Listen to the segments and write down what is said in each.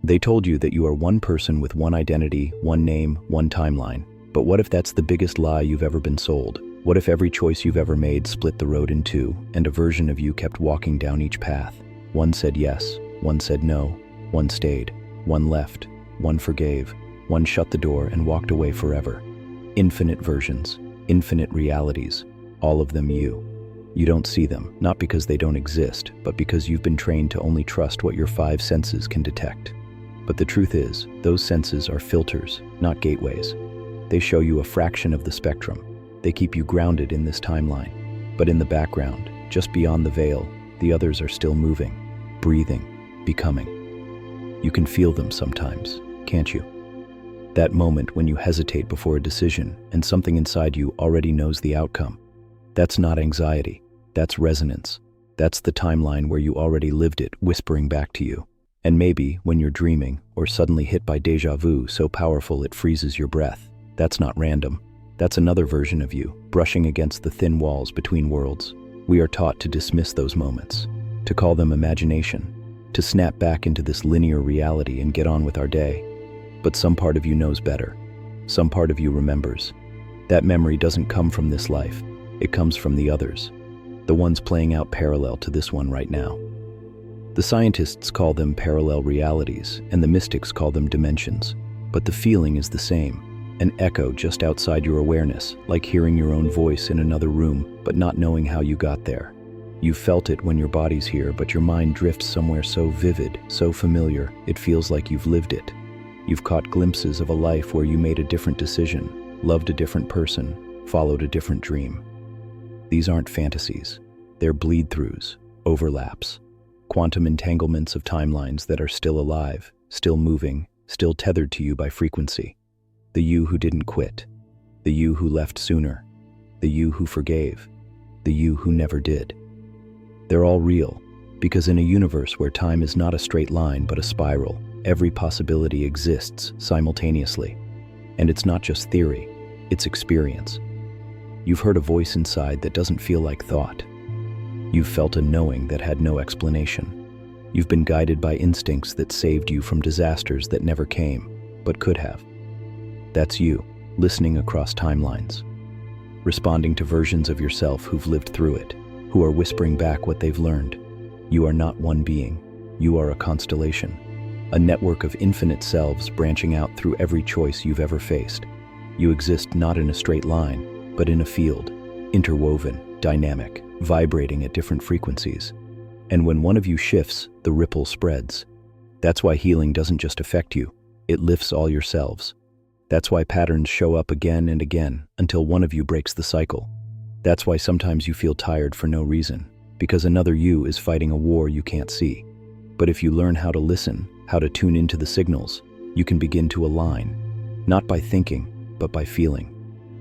They told you that you are one person with one identity, one name, one timeline. But what if that's the biggest lie you've ever been sold? What if every choice you've ever made split the road in two, and a version of you kept walking down each path? One said yes, one said no, one stayed, one left, one forgave, one shut the door and walked away forever. Infinite versions, infinite realities, all of them you. You don't see them, not because they don't exist, but because you've been trained to only trust what your five senses can detect. But the truth is, those senses are filters, not gateways. They show you a fraction of the spectrum. They keep you grounded in this timeline. But in the background, just beyond the veil, the others are still moving, breathing, becoming. You can feel them sometimes, can't you? That moment when you hesitate before a decision and something inside you already knows the outcome. That's not anxiety, that's resonance. That's the timeline where you already lived it, whispering back to you. And maybe, when you're dreaming, or suddenly hit by déjà vu so powerful it freezes your breath, that's not random. That's another version of you, brushing against the thin walls between worlds. We are taught to dismiss those moments, to call them imagination, to snap back into this linear reality and get on with our day. But some part of you knows better. Some part of you remembers. That memory doesn't come from this life. It comes from the others, the ones playing out parallel to this one right now. The scientists call them parallel realities, and the mystics call them dimensions. But the feeling is the same, an echo just outside your awareness, like hearing your own voice in another room, but not knowing how you got there. You've felt it when your body's here, but your mind drifts somewhere so vivid, so familiar, it feels like you've lived it. You've caught glimpses of a life where you made a different decision, loved a different person, followed a different dream. These aren't fantasies. They're bleed-throughs, overlaps, quantum entanglements of timelines that are still alive, still moving, still tethered to you by frequency. The you who didn't quit, the you who left sooner, the you who forgave, the you who never did. They're all real, because in a universe where time is not a straight line but a spiral, every possibility exists simultaneously. And it's not just theory, it's experience. You've heard a voice inside that doesn't feel like thought. You've felt a knowing that had no explanation. You've been guided by instincts that saved you from disasters that never came, but could have. That's you, listening across timelines, responding to versions of yourself who've lived through it, who are whispering back what they've learned. You are not one being. You are a constellation, a network of infinite selves branching out through every choice you've ever faced. You exist not in a straight line, but in a field, interwoven, dynamic, vibrating at different frequencies. And when one of you shifts, the ripple spreads. That's why healing doesn't just affect you, it lifts all your selves. That's why patterns show up again and again until one of you breaks the cycle. That's why sometimes you feel tired for no reason, because another you is fighting a war you can't see. But if you learn how to listen, how to tune into the signals, you can begin to align, not by thinking, but by feeling.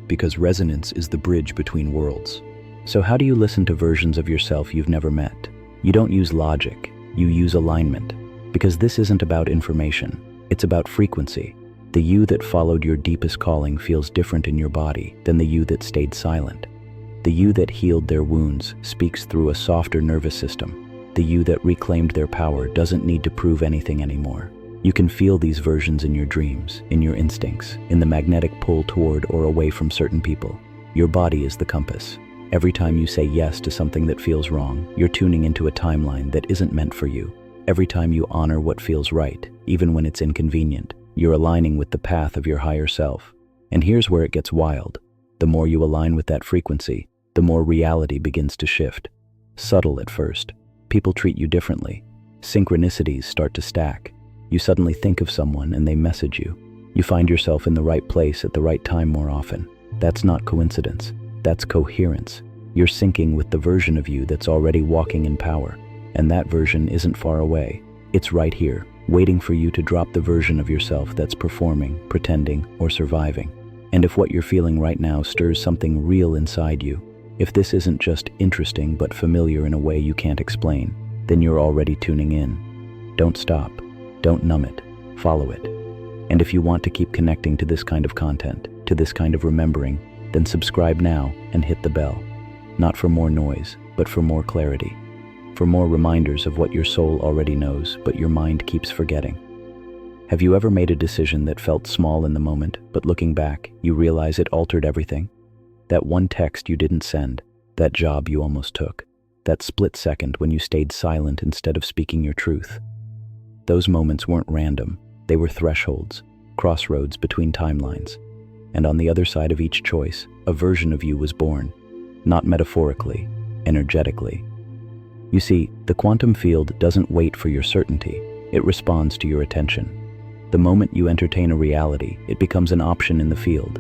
Because resonance is the bridge between worlds. So how do you listen to versions of yourself you've never met? You don't use logic, you use alignment. Because this isn't about information, it's about frequency. The you that followed your deepest calling feels different in your body than the you that stayed silent. The you that healed their wounds speaks through a softer nervous system. The you that reclaimed their power doesn't need to prove anything anymore. You can feel these versions in your dreams, in your instincts, in the magnetic pull toward or away from certain people. Your body is the compass. Every time you say yes to something that feels wrong, you're tuning into a timeline that isn't meant for you. Every time you honor what feels right, even when it's inconvenient, you're aligning with the path of your higher self. And here's where it gets wild. The more you align with that frequency, the more reality begins to shift. Subtle at first. People treat you differently. Synchronicities start to stack. You suddenly think of someone and they message you. You find yourself in the right place at the right time more often. That's not coincidence. That's coherence. You're syncing with the version of you that's already walking in power. And that version isn't far away. It's right here, waiting for you to drop the version of yourself that's performing, pretending, or surviving. And if what you're feeling right now stirs something real inside you, if this isn't just interesting but familiar in a way you can't explain, then you're already tuning in. Don't stop. Don't numb it. Follow it. And if you want to keep connecting to this kind of content, to this kind of remembering, then subscribe now and hit the bell. Not for more noise, but for more clarity. For more reminders of what your soul already knows, but your mind keeps forgetting. Have you ever made a decision that felt small in the moment, but looking back, you realize it altered everything? That one text you didn't send, that job you almost took, that split second when you stayed silent instead of speaking your truth. Those moments weren't random. They were thresholds, crossroads between timelines. And on the other side of each choice, a version of you was born, not metaphorically, energetically. You see, the quantum field doesn't wait for your certainty. It responds to your attention. The moment you entertain a reality, it becomes an option in the field.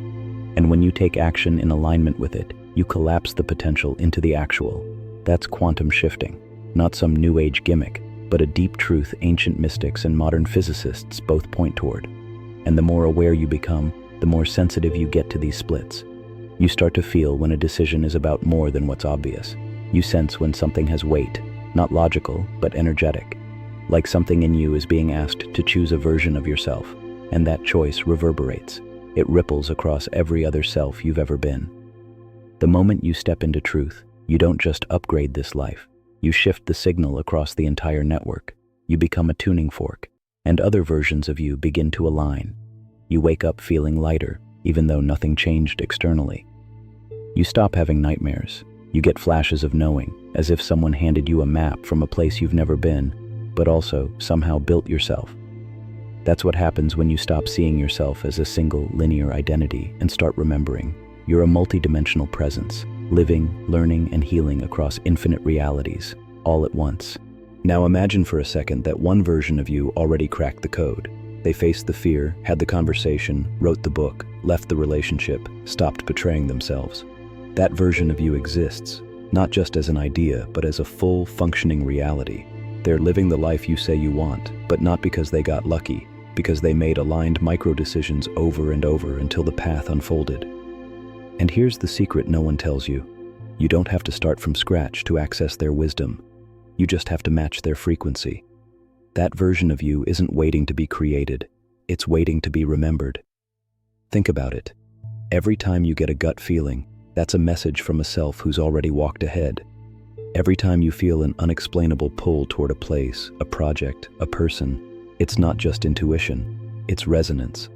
And when you take action in alignment with it, you collapse the potential into the actual. That's quantum shifting, not some new age gimmick, but a deep truth ancient mystics and modern physicists both point toward. And the more aware you become, the more sensitive you get to these splits. You start to feel when a decision is about more than what's obvious. You sense when something has weight, not logical, but energetic. Like something in you is being asked to choose a version of yourself, and that choice reverberates. It ripples across every other self you've ever been. The moment you step into truth, you don't just upgrade this life. You shift the signal across the entire network. You become a tuning fork, and other versions of you begin to align. You wake up feeling lighter, even though nothing changed externally. You stop having nightmares. You get flashes of knowing, as if someone handed you a map from a place you've never been, but also somehow built yourself. That's what happens when you stop seeing yourself as a single, linear identity and start remembering you're a multidimensional presence, living, learning, and healing across infinite realities, all at once. Now imagine for a second that one version of you already cracked the code. They faced the fear, had the conversation, wrote the book, left the relationship, stopped betraying themselves. That version of you exists, not just as an idea, but as a full, functioning reality. They're living the life you say you want, but not because they got lucky, because they made aligned micro-decisions over and over until the path unfolded. And here's the secret no one tells you. You don't have to start from scratch to access their wisdom. You just have to match their frequency. That version of you isn't waiting to be created. It's waiting to be remembered. Think about it. Every time you get a gut feeling, that's a message from a self who's already walked ahead. Every time you feel an unexplainable pull toward a place, a project, a person, it's not just intuition, it's resonance.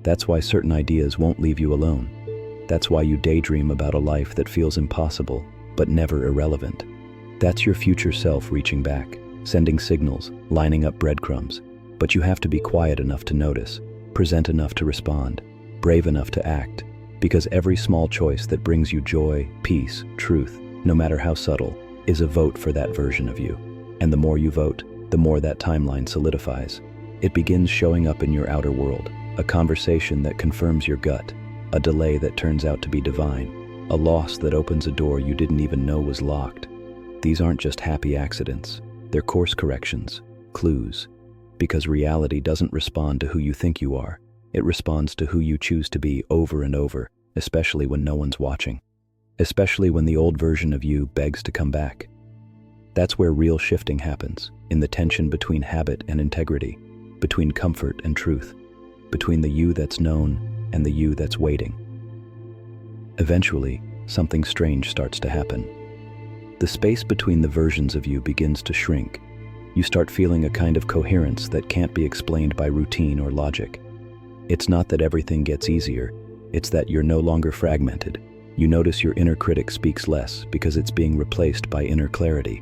That's why certain ideas won't leave you alone. That's why you daydream about a life that feels impossible, but never irrelevant. That's your future self reaching back, sending signals, lining up breadcrumbs. But you have to be quiet enough to notice, present enough to respond, brave enough to act, because every small choice that brings you joy, peace, truth, no matter how subtle, is a vote for that version of you. And the more you vote, the more that timeline solidifies. It begins showing up in your outer world, a conversation that confirms your gut, a delay that turns out to be divine, a loss that opens a door you didn't even know was locked. These aren't just happy accidents, they're course corrections, clues. Because reality doesn't respond to who you think you are, it responds to who you choose to be over and over, especially when no one's watching. Especially when the old version of you begs to come back. That's where real shifting happens, in the tension between habit and integrity, between comfort and truth, between the you that's known and the you that's waiting. Eventually, something strange starts to happen. The space between the versions of you begins to shrink. You start feeling a kind of coherence that can't be explained by routine or logic. It's not that everything gets easier, it's that you're no longer fragmented. You notice your inner critic speaks less because it's being replaced by inner clarity.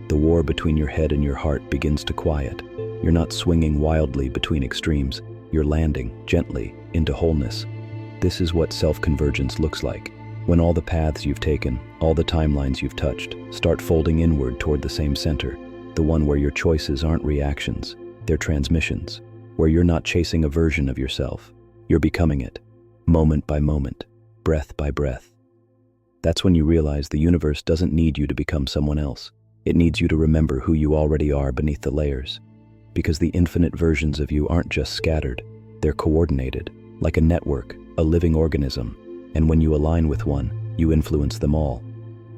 The war between your head and your heart begins to quiet. You're not swinging wildly between extremes. You're landing, gently, into wholeness. This is what self-convergence looks like. When all the paths you've taken, all the timelines you've touched, start folding inward toward the same center. The one where your choices aren't reactions, they're transmissions. Where you're not chasing a version of yourself. You're becoming it, moment by moment, breath by breath. That's when you realize the universe doesn't need you to become someone else. It needs you to remember who you already are beneath the layers. Because the infinite versions of you aren't just scattered, they're coordinated, like a network, a living organism. And when you align with one, you influence them all.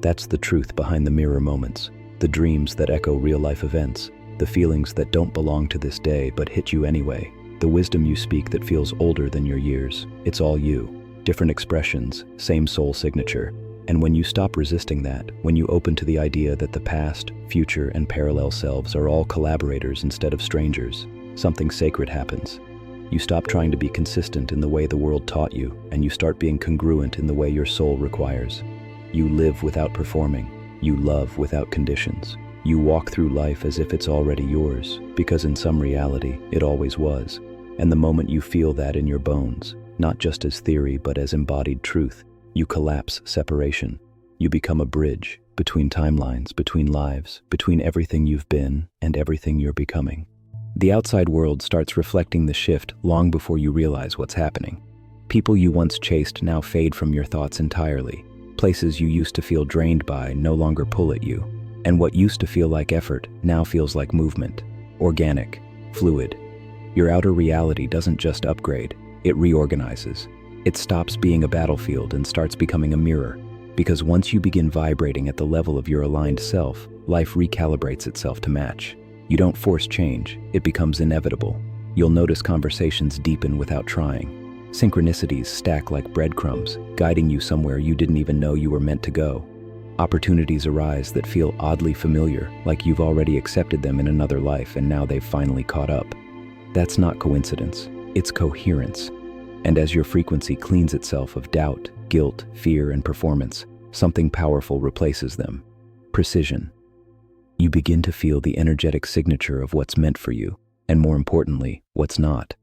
That's the truth behind the mirror moments, the dreams that echo real-life events, the feelings that don't belong to this day but hit you anyway, the wisdom you speak that feels older than your years. It's all you, different expressions, same soul signature. And when you stop resisting that, when you open to the idea that the past, future, and parallel selves are all collaborators instead of strangers, something sacred happens. You stop trying to be consistent in the way the world taught you, and you start being congruent in the way your soul requires. You live without performing. You love without conditions. You walk through life as if it's already yours, because in some reality, it always was. And the moment you feel that in your bones, not just as theory but as embodied truth, you collapse separation. You become a bridge between timelines, between lives, between everything you've been and everything you're becoming. The outside world starts reflecting the shift long before you realize what's happening. People you once chased now fade from your thoughts entirely. Places you used to feel drained by no longer pull at you. And what used to feel like effort now feels like movement, organic, fluid. Your outer reality doesn't just upgrade, it reorganizes. It stops being a battlefield and starts becoming a mirror. Because once you begin vibrating at the level of your aligned self, life recalibrates itself to match. You don't force change, it becomes inevitable. You'll notice conversations deepen without trying. Synchronicities stack like breadcrumbs, guiding you somewhere you didn't even know you were meant to go. Opportunities arise that feel oddly familiar, like you've already accepted them in another life and now they've finally caught up. That's not coincidence, it's coherence. And as your frequency cleans itself of doubt, guilt, fear, and performance, something powerful replaces them. Precision. You begin to feel the energetic signature of what's meant for you, and more importantly, what's not.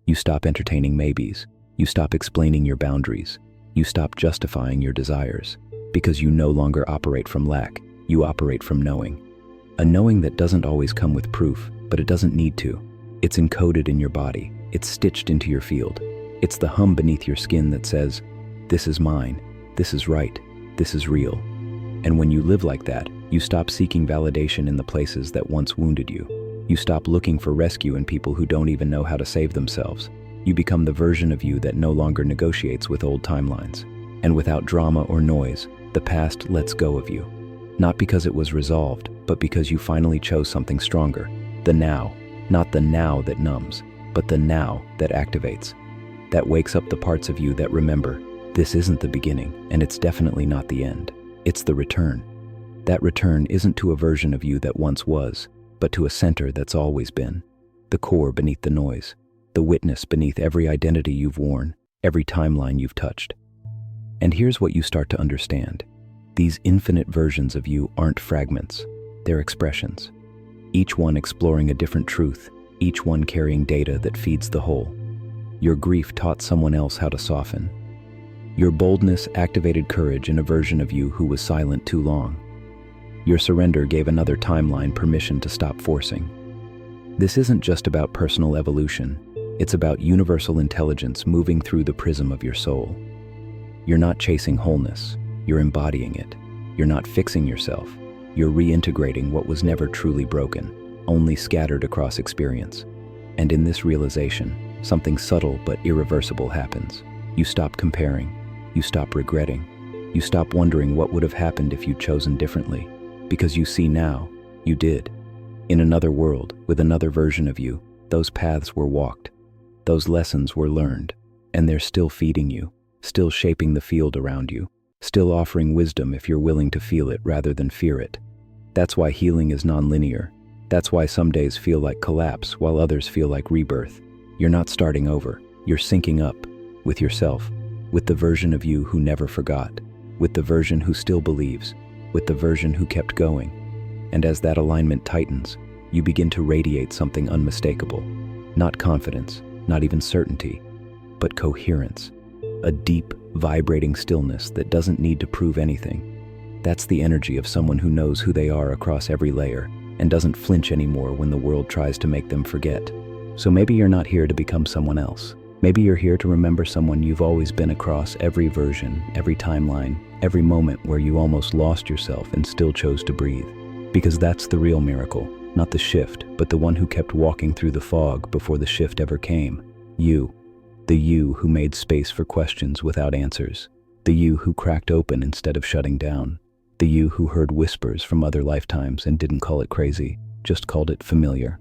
You stop entertaining maybes. You stop explaining your boundaries. You stop justifying your desires. Because you no longer operate from lack, you operate from knowing. A knowing that doesn't always come with proof, but it doesn't need to. It's encoded in your body. It's stitched into your field. It's the hum beneath your skin that says, "This is mine. This is right. This is real." And when you live like that, you stop seeking validation in the places that once wounded you. You stop looking for rescue in people who don't even know how to save themselves. You become the version of you that no longer negotiates with old timelines. And without drama or noise, the past lets go of you. Not because it was resolved, but because you finally chose something stronger. The now. Not the now that numbs, but the now that activates. That wakes up the parts of you that remember, this isn't the beginning, and it's definitely not the end. It's the return. That return isn't to a version of you that once was, but to a center that's always been. The core beneath the noise. The witness beneath every identity you've worn, every timeline you've touched. And here's what you start to understand. These infinite versions of you aren't fragments, they're expressions. Each one exploring a different truth, each one carrying data that feeds the whole. Your grief taught someone else how to soften. Your boldness activated courage in a version of you who was silent too long. Your surrender gave another timeline permission to stop forcing. This isn't just about personal evolution, it's about universal intelligence moving through the prism of your soul. You're not chasing wholeness, you're embodying it. You're not fixing yourself, you're reintegrating what was never truly broken, only scattered across experience. And in this realization, something subtle but irreversible happens. You stop comparing, you stop regretting, you stop wondering what would have happened if you'd chosen differently. Because you see now, you did. In another world, with another version of you, those paths were walked. Those lessons were learned, and they're still feeding you, still shaping the field around you, still offering wisdom if you're willing to feel it rather than fear it. That's why healing is nonlinear. That's why some days feel like collapse while others feel like rebirth. You're not starting over, you're syncing up with yourself, with the version of you who never forgot, with the version who still believes, with the version who kept going. And as that alignment tightens, you begin to radiate something unmistakable. Not confidence, not even certainty, but coherence. A deep, vibrating stillness that doesn't need to prove anything. That's the energy of someone who knows who they are across every layer and doesn't flinch anymore when the world tries to make them forget. So maybe you're not here to become someone else. Maybe you're here to remember someone you've always been across every version, every timeline, every moment where you almost lost yourself and still chose to breathe. Because that's the real miracle, not the shift, but the one who kept walking through the fog before the shift ever came. You. The you who made space for questions without answers. The you who cracked open instead of shutting down. The you who heard whispers from other lifetimes and didn't call it crazy, just called it familiar.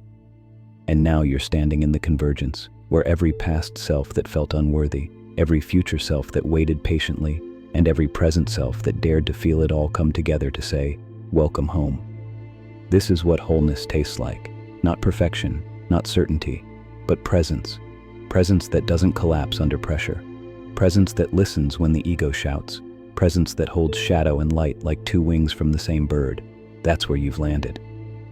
And now you're standing in the convergence, where every past self that felt unworthy, every future self that waited patiently, and every present self that dared to feel it all come together to say, "Welcome home." This is what wholeness tastes like. Not perfection, not certainty, but presence. Presence that doesn't collapse under pressure. Presence that listens when the ego shouts. Presence that holds shadow and light like two wings from the same bird. That's where you've landed.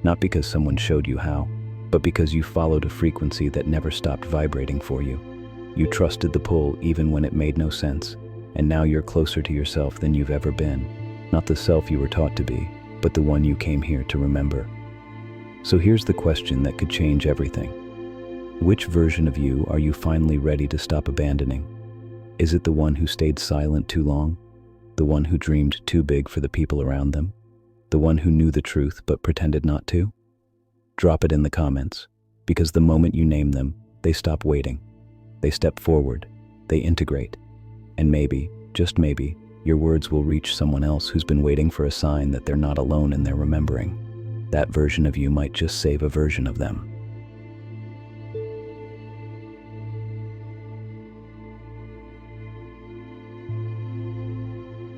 Not because someone showed you how, but because you followed a frequency that never stopped vibrating for you. You trusted the pull even when it made no sense, and now you're closer to yourself than you've ever been. Not the self you were taught to be, but the one you came here to remember. So here's the question that could change everything. Which version of you are you finally ready to stop abandoning? Is it the one who stayed silent too long? The one who dreamed too big for the people around them? The one who knew the truth but pretended not to? Drop it in the comments, because the moment you name them, they stop waiting. They step forward, they integrate, and maybe, just maybe, your words will reach someone else who's been waiting for a sign that they're not alone in their remembering. That version of you might just save a version of them.